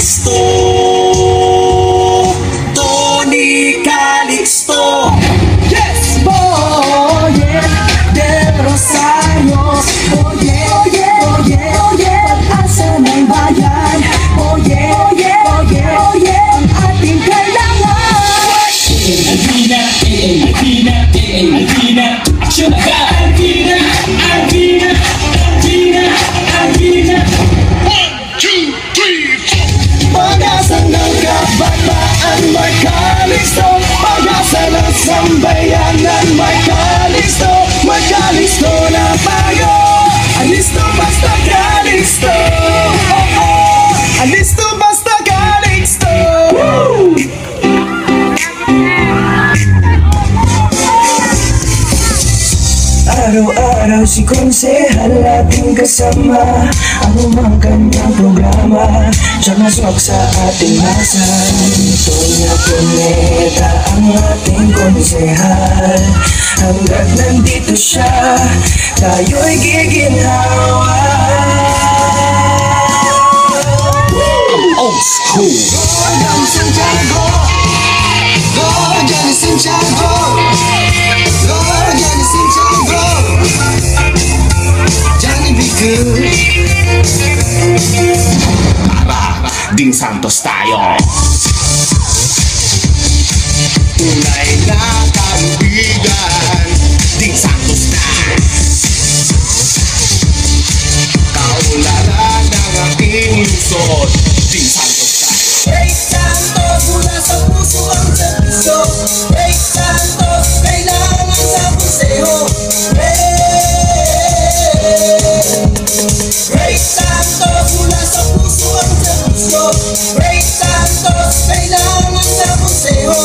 Calixto, Tony Calixto. Yes, boy, yeah, Del Rosario. Oh yeah, oh yeah, oh yeah, oh yeah, pag-asa ng bayan. Oh yeah, oh yeah, oh yeah, oh yeah, ang ating kailangan. Alvina, Alvina, Alvina, action agad. Alvina, Alvina, Alvina, Alvina. 1, 2, 3, 4. Pag-asa ng kabataan, may Calixto. Pag-asa ng sambayanan, may Calixto. May Calixto na tayo. Alisto basta Calixto. Oh oh, alisto basta Calixto. Woo! Araw-araw si Konsehal ating kasama, ang umang kanyang programa, siyang naswak sa ating masa. Tonya Cuneta ang ating Konsehal, hanggat nandito siya, tayo'y giginhawa. Old school. Gordon Santiago, Gordon Santiago, Gordon Santiago, Johnny B. Good. Para Ding Santos tayo. Tunay na kaibigan, Ding Santos na. kaunlaran ng ating lungsod. Ding Santos na. Ray Santos, mula sa puso ang serbisyo. Ray Santos, kailangan sa puseho. Ray Santos, mula sa puso ang serbisyo. Ray Santos, kailangan sa puseho.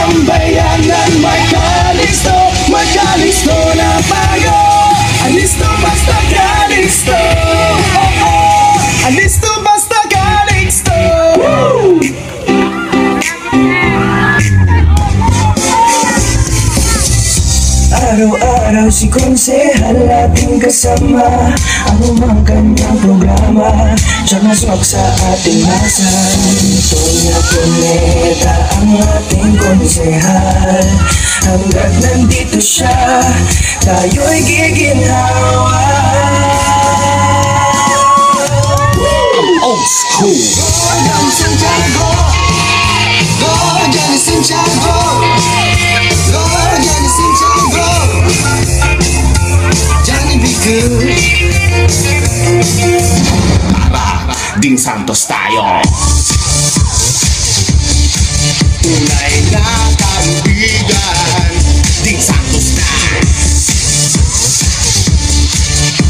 Sambayanan, may Calixto na tayo. Alisto basta Calixto, oh oh. Alisto basta Calixto. Woo! Araw-araw si Konsehal ating kasama, anumang kanyang programa, siya maswak sa ating masa. Tunya Cuneta ang ating Konsehal, hanggat nandito siya, tayo'y giginhawa. Old school. Gordon Santiago, Gordon Santiago, Gordon Santiago, Johnny be good. Tara, Ding Santos tayo. Tunay na kaibigan, Ding Santos na.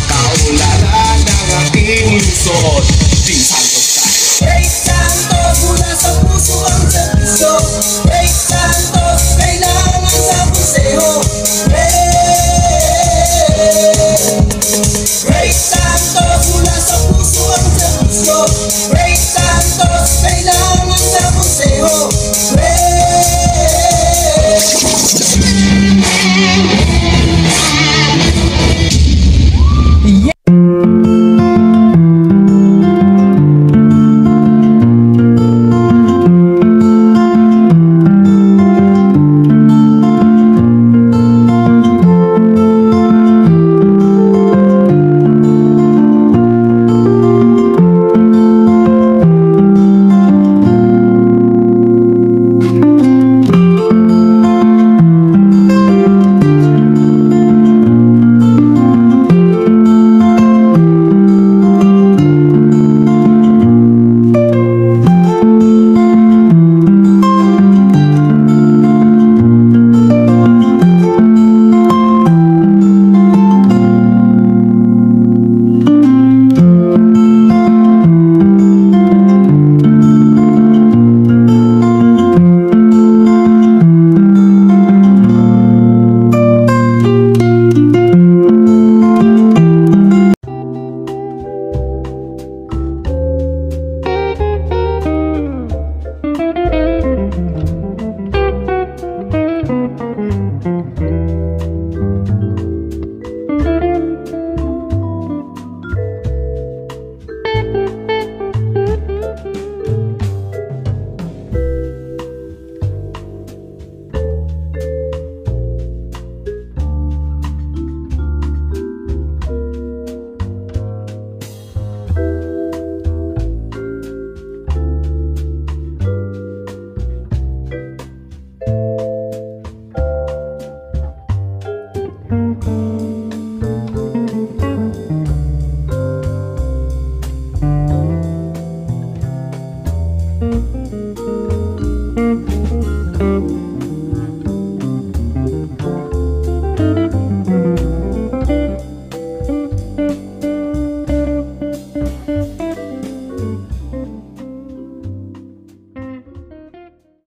Kaulalan ng aking lungsod, Ding Santos tayo. Ray Santos, mula sa puso ang serbisyo. Ray Santos, kailangan sa museo. Ray Santos, mula sa puso ang serbisyo. Ray Santos, kailangan sa museo.